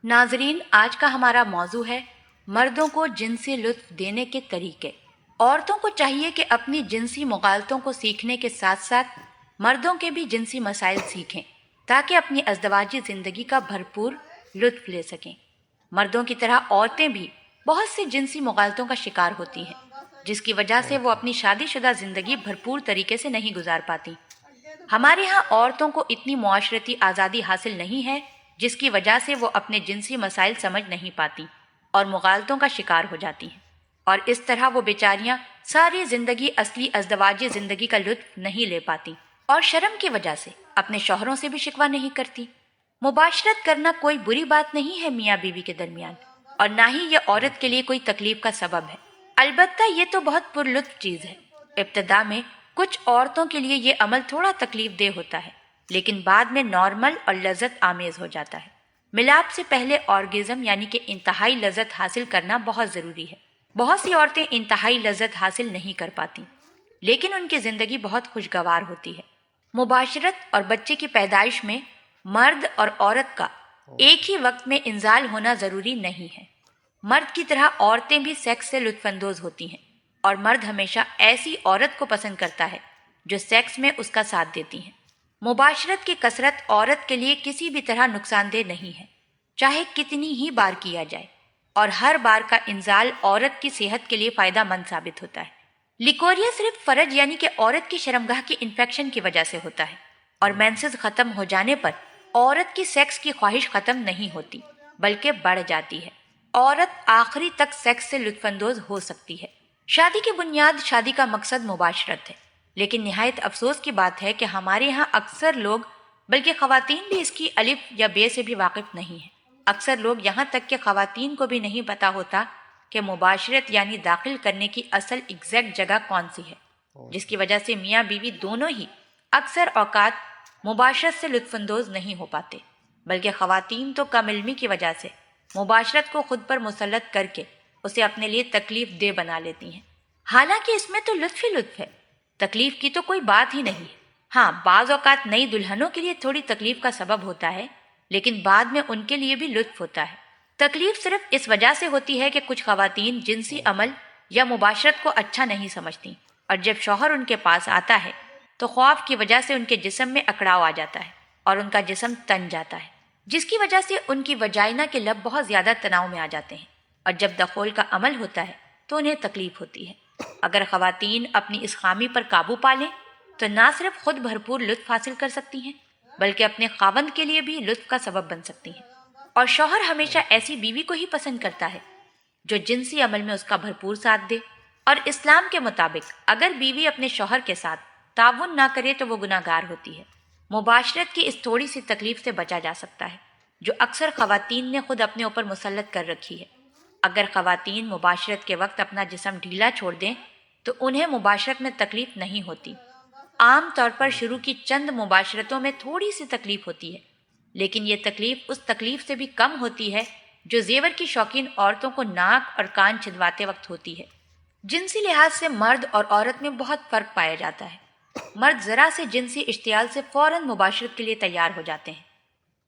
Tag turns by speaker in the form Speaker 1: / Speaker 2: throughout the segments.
Speaker 1: ناظرین، آج کا ہمارا موضوع ہے مردوں کو جنسی لطف دینے کے طریقے۔ عورتوں کو چاہیے کہ اپنی جنسی مغالطوں کو سیکھنے کے ساتھ ساتھ مردوں کے بھی جنسی مسائل سیکھیں تاکہ اپنی ازدواجی زندگی کا بھرپور لطف لے سکیں۔ مردوں کی طرح عورتیں بھی بہت سے جنسی مغالطوں کا شکار ہوتی ہیں، جس کی وجہ سے وہ اپنی شادی شدہ زندگی بھرپور طریقے سے نہیں گزار پاتی۔ ہمارے ہاں عورتوں کو اتنی معاشرتی آزادی حاصل نہیں ہے، جس کی وجہ سے وہ اپنے جنسی مسائل سمجھ نہیں پاتی اور مغالطوں کا شکار ہو جاتی ہیں، اور اس طرح وہ بیچاریاں ساری زندگی اصلی ازدواجی زندگی کا لطف نہیں لے پاتی اور شرم کی وجہ سے اپنے شوہروں سے بھی شکوہ نہیں کرتی۔ مباشرت کرنا کوئی بری بات نہیں ہے میاں بیوی کے درمیان، اور نہ ہی یہ عورت کے لیے کوئی تکلیف کا سبب ہے۔ البتہ یہ تو بہت پرلطف چیز ہے۔ ابتدا میں کچھ عورتوں کے لیے یہ عمل تھوڑا تکلیف دہ ہوتا ہے، لیکن بعد میں نارمل اور لذت آمیز ہو جاتا ہے۔ ملاپ سے پہلے آرگزم یعنی کہ انتہائی لذت حاصل کرنا بہت ضروری ہے۔ بہت سی عورتیں انتہائی لذت حاصل نہیں کر پاتی، لیکن ان کی زندگی بہت خوشگوار ہوتی ہے۔ مباشرت اور بچے کی پیدائش میں مرد اور عورت کا ایک ہی وقت میں انزال ہونا ضروری نہیں ہے۔ مرد کی طرح عورتیں بھی سیکس سے لطف اندوز ہوتی ہیں، اور مرد ہمیشہ ایسی عورت کو پسند کرتا ہے جو سیکس میں اس کا ساتھ دیتی ہیں۔ مباشرت کی کثرت عورت کے لیے کسی بھی طرح نقصان دہ نہیں ہے، چاہے کتنی ہی بار کیا جائے، اور ہر بار کا انزال عورت کی صحت کے لیے فائدہ مند ثابت ہوتا ہے۔ لیکوریا صرف فرج یعنی کہ عورت کی شرمگاہ کی انفیکشن کی وجہ سے ہوتا ہے، اور مینسز ختم ہو جانے پر عورت کی سیکس کی خواہش ختم نہیں ہوتی بلکہ بڑھ جاتی ہے۔ عورت آخری تک سیکس سے لطف اندوز ہو سکتی ہے۔ شادی کی بنیاد، شادی کا مقصد مباشرت ہے، لیکن نہایت افسوس کی بات ہے کہ ہمارے ہاں اکثر لوگ، بلکہ خواتین بھی اس کی الف یا بے سے بھی واقف نہیں ہیں۔ اکثر لوگ یہاں تک کہ خواتین کو بھی نہیں پتا ہوتا کہ مباشرت یعنی داخل کرنے کی اصل ایگزیکٹ جگہ کون سی ہے، جس کی وجہ سے میاں بیوی دونوں ہی اکثر اوقات مباشرت سے لطف اندوز نہیں ہو پاتے، بلکہ خواتین تو کم علمی کی وجہ سے مباشرت کو خود پر مسلط کر کے اسے اپنے لیے تکلیف دہ بنا لیتی ہیں، حالانکہ اس میں تو لطف ہی لطف ہے، تکلیف کی تو کوئی بات ہی نہیں ہے۔ ہاں، بعض اوقات نئی دلہنوں کے لیے تھوڑی تکلیف کا سبب ہوتا ہے، لیکن بعد میں ان کے لیے بھی لطف ہوتا ہے۔ تکلیف صرف اس وجہ سے ہوتی ہے کہ کچھ خواتین جنسی عمل یا مباشرت کو اچھا نہیں سمجھتی، اور جب شوہر ان کے پاس آتا ہے تو خوف کی وجہ سے ان کے جسم میں اکڑاؤ آ جاتا ہے اور ان کا جسم تن جاتا ہے، جس کی وجہ سے ان کی وجائنا کے لب بہت زیادہ تناؤ میں آ جاتے ہیں، اور جب دخول کا عمل ہوتا ہے تو انہیں تکلیف ہوتی ہے۔ اگر خواتین اپنی اس خامی پر قابو پا لیں تو نہ صرف خود بھرپور لطف حاصل کر سکتی ہیں، بلکہ اپنے خاوند کے لیے بھی لطف کا سبب بن سکتی ہیں، اور شوہر ہمیشہ ایسی بیوی کو ہی پسند کرتا ہے جو جنسی عمل میں اس کا بھرپور ساتھ دے۔ اور اسلام کے مطابق اگر بیوی اپنے شوہر کے ساتھ تعاون نہ کرے تو وہ گناہ گار ہوتی ہے۔ مباشرت کی اس تھوڑی سی تکلیف سے بچا جا سکتا ہے جو اکثر خواتین نے خود اپنے اوپر مسلط کر رکھی ہے۔ اگر خواتین مباشرت کے وقت اپنا جسم ڈھیلا چھوڑ دیں تو انہیں مباشرت میں تکلیف نہیں ہوتی۔ عام طور پر شروع کی چند مباشرتوں میں تھوڑی سی تکلیف ہوتی ہے، لیکن یہ تکلیف اس تکلیف سے بھی کم ہوتی ہے جو زیور کی شوقین عورتوں کو ناک اور کان چھدواتے وقت ہوتی ہے۔ جنسی لحاظ سے مرد اور عورت میں بہت فرق پایا جاتا ہے۔ مرد ذرا سے جنسی اشتعال سے فوراً مباشرت کے لیے تیار ہو جاتے ہیں،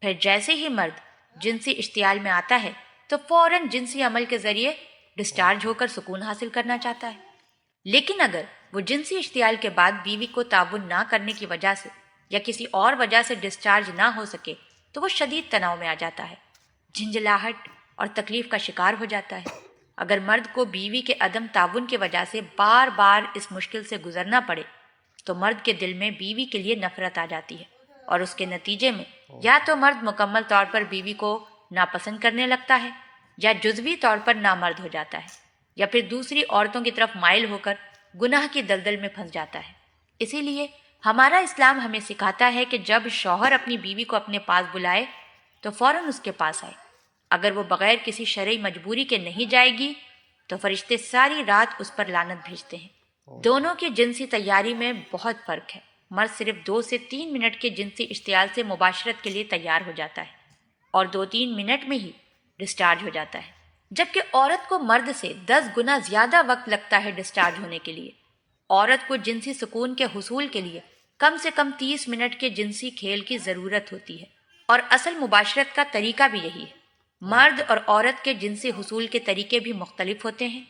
Speaker 1: پھر جیسے ہی مرد جنسی اشتعال میں آتا ہے تو فوراً جنسی عمل کے ذریعے ڈسچارج ہو کر سکون حاصل کرنا چاہتا ہے۔ لیکن اگر وہ جنسی اشتعال کے بعد بیوی کو تعاون نہ کرنے کی وجہ سے یا کسی اور وجہ سے ڈسچارج نہ ہو سکے تو وہ شدید تناؤ میں آ جاتا ہے، جھنجھلاہٹ اور تکلیف کا شکار ہو جاتا ہے۔ اگر مرد کو بیوی کے عدم تعاون کی وجہ سے بار بار اس مشکل سے گزرنا پڑے تو مرد کے دل میں بیوی کے لیے نفرت آ جاتی ہے، اور اس کے نتیجے میں یا تو مرد مکمل طور پر بیوی کو ناپسند کرنے لگتا ہے، یا جزوی طور پر نامرد ہو جاتا ہے، یا پھر دوسری عورتوں کی طرف مائل ہو کر گناہ کی دلدل میں پھنس جاتا ہے۔ اسی لیے ہمارا اسلام ہمیں سکھاتا ہے کہ جب شوہر اپنی بیوی کو اپنے پاس بلائے تو فوراً اس کے پاس آئے۔ اگر وہ بغیر کسی شرعی مجبوری کے نہیں جائے گی تو فرشتے ساری رات اس پر لعنت بھیجتے ہیں۔ دونوں کی جنسی تیاری میں بہت فرق ہے۔ مرد صرف 2 سے 3 منٹ کے جنسی اشتعال سے مباشرت کے لیے تیار ہو جاتا ہے اور 2-3 منٹ میں ہی ڈسچارج ہو جاتا ہے، جبکہ عورت کو مرد سے 10 گنا زیادہ وقت لگتا ہے ڈسچارج ہونے کے لیے۔ عورت کو جنسی سکون کے حصول کے لیے کم سے کم 30 منٹ کے جنسی کھیل کی ضرورت ہوتی ہے، اور اصل مباشرت کا طریقہ بھی یہی ہے۔ مرد اور عورت کے جنسی حصول کے طریقے بھی مختلف ہوتے ہیں۔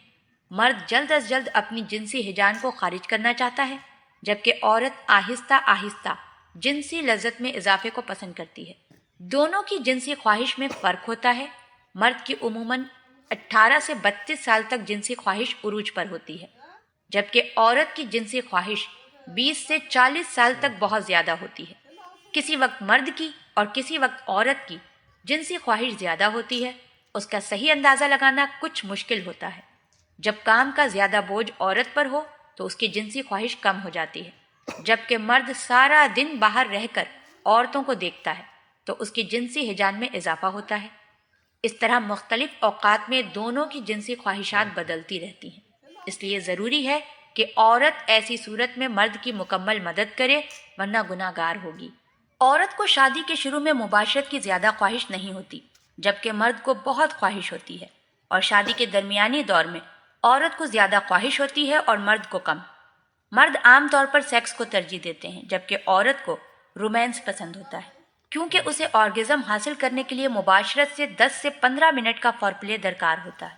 Speaker 1: مرد جلد از جلد اپنی جنسی ہیجان کو خارج کرنا چاہتا ہے، جبکہ عورت آہستہ آہستہ جنسی لذت میں اضافے کو پسند کرتی ہے۔ دونوں کی جنسی خواہش میں فرق ہوتا ہے۔ مرد کی عموماً 18 سے 32 سال تک جنسی خواہش عروج پر ہوتی ہے، جبکہ عورت کی جنسی خواہش 20 سے 40 سال تک بہت زیادہ ہوتی ہے۔ کسی وقت مرد کی اور کسی وقت عورت کی جنسی خواہش زیادہ ہوتی ہے۔ اس کا صحیح اندازہ لگانا کچھ مشکل ہوتا ہے۔ جب کام کا زیادہ بوجھ عورت پر ہو تو اس کی جنسی خواہش کم ہو جاتی ہے، جبکہ مرد سارا دن باہر رہ کر عورتوں کو دیکھتا ہے تو اس کی جنسی ہیجان میں اضافہ ہوتا ہے۔ اس طرح مختلف اوقات میں دونوں کی جنسی خواہشات بدلتی رہتی ہیں۔ اس لیے ضروری ہے کہ عورت ایسی صورت میں مرد کی مکمل مدد کرے، ورنہ گناہ گار ہوگی۔ عورت کو شادی کے شروع میں مباشرت کی زیادہ خواہش نہیں ہوتی، جبکہ مرد کو بہت خواہش ہوتی ہے، اور شادی کے درمیانی دور میں عورت کو زیادہ خواہش ہوتی ہے اور مرد کو کم۔ مرد عام طور پر سیکس کو ترجیح دیتے ہیں، جبکہ عورت کو رومانس پسند ہوتا ہے، کیونکہ اسے آرگزم حاصل کرنے کے لیے مباشرت سے 10 سے 15 منٹ کا فورپلے درکار ہوتا ہے،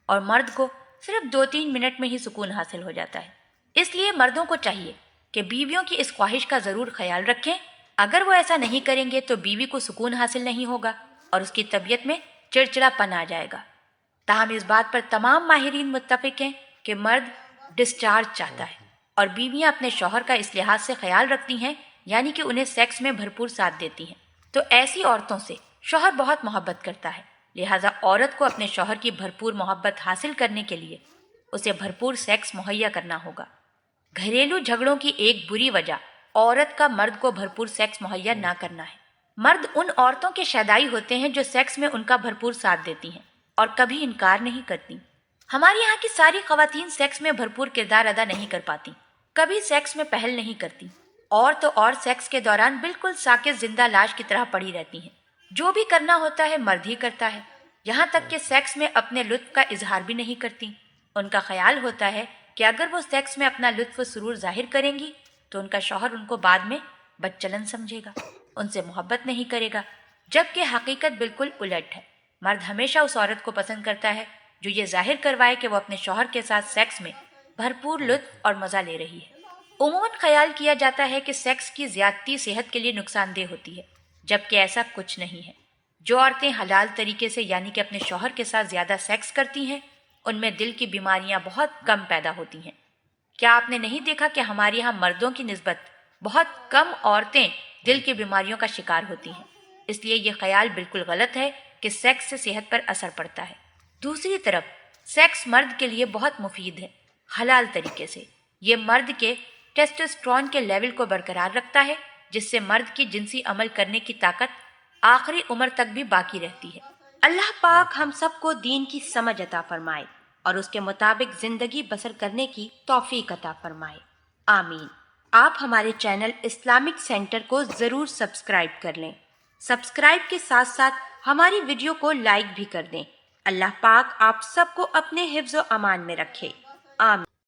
Speaker 1: اور مرد کو صرف 2-3 منٹ میں ہی سکون حاصل ہو جاتا ہے۔ اس لیے مردوں کو چاہیے کہ بیویوں کی اس خواہش کا ضرور خیال رکھیں۔ اگر وہ ایسا نہیں کریں گے تو بیوی کو سکون حاصل نہیں ہوگا اور اس کی طبیعت میں چڑچڑا پن آ جائے گا۔ تاہم اس بات پر تمام ماہرین متفق ہیں کہ مرد ڈسچارج چاہتا ہے، اور بیویاں اپنے شوہر کا اس لحاظ سے خیال رکھتی ہیں، یعنی کہ انہیں سیکس میں بھرپور ساتھ دیتی ہیں۔ تو ایسی عورتوں سے شوہر بہت محبت کرتا ہے، لہٰذا عورت کو اپنے شوہر کی بھرپور محبت حاصل کرنے کے لیے اسے بھرپور سیکس مہیا کرنا ہوگا۔ گھریلو جھگڑوں کی ایک بری وجہ عورت کا مرد کو بھرپور سیکس مہیا نہ کرنا ہے۔ مرد ان عورتوں کے شیدائی ہوتے ہیں جو سیکس میں ان کا بھرپور ساتھ دیتی ہیں اور کبھی انکار نہیں کرتی۔ ہمارے یہاں کی ساری خواتین سیکس میں بھرپور کردار ادا نہیں کر پاتی، کبھی سیکس میں پہل نہیں کرتی، اور سیکس کے دوران بالکل ساکت زندہ لاش کی طرح پڑی رہتی ہیں۔ جو بھی کرنا ہوتا ہے مرد ہی کرتا ہے، یہاں تک کہ سیکس میں اپنے لطف کا اظہار بھی نہیں کرتی۔ ان کا خیال ہوتا ہے کہ اگر وہ سیکس میں اپنا لطف و سرور ظاہر کریں گی تو ان کا شوہر ان کو بعد میں بدچلن سمجھے گا، ان سے محبت نہیں کرے گا، جبکہ حقیقت بالکل الٹ ہے۔ مرد ہمیشہ اس عورت کو پسند کرتا ہے جو یہ ظاہر کروائے کہ وہ اپنے شوہر کے ساتھ سیکس میں بھرپور لطف اور مزہ لے رہی ہے۔ عموماً خیال کیا جاتا ہے کہ سیکس کی زیادتی صحت کے لیے نقصان دہ ہوتی ہے، جبکہ ایسا کچھ نہیں ہے۔ جو عورتیں حلال طریقے سے یعنی کہ اپنے شوہر کے ساتھ زیادہ سیکس کرتی ہیں، ان میں دل کی بیماریاں بہت کم پیدا ہوتی ہیں۔ کیا آپ نے نہیں دیکھا کہ ہمارے یہاں مردوں کی نسبت بہت کم عورتیں دل کی بیماریوں کا شکار ہوتی ہیں؟ اس لیے یہ خیال بالکل غلط ہے کہ سیکس سے صحت پر اثر پڑتا ہے۔ دوسری طرف سیکس مرد کے لیے بہت مفید ہے، حلال طریقے سے۔ یہ مرد کے ٹیسٹوسٹرون کے لیول کو برقرار رکھتا ہے، جس سے مرد کی جنسی عمل کرنے کی طاقت آخری عمر تک بھی باقی رہتی ہے۔
Speaker 2: اللہ پاک ہم سب کو دین کی سمجھ عطا فرمائے اور اس کے مطابق زندگی بسر کرنے کی توفیق عطا فرمائے، آمین۔ آپ ہمارے چینل اسلامک سینٹر کو ضرور سبسکرائب کر لیں۔ سبسکرائب کے ساتھ ساتھ ہماری ویڈیو کو لائک بھی کر دیں۔ اللہ پاک آپ سب کو اپنے حفظ و امان میں رکھے، آمین۔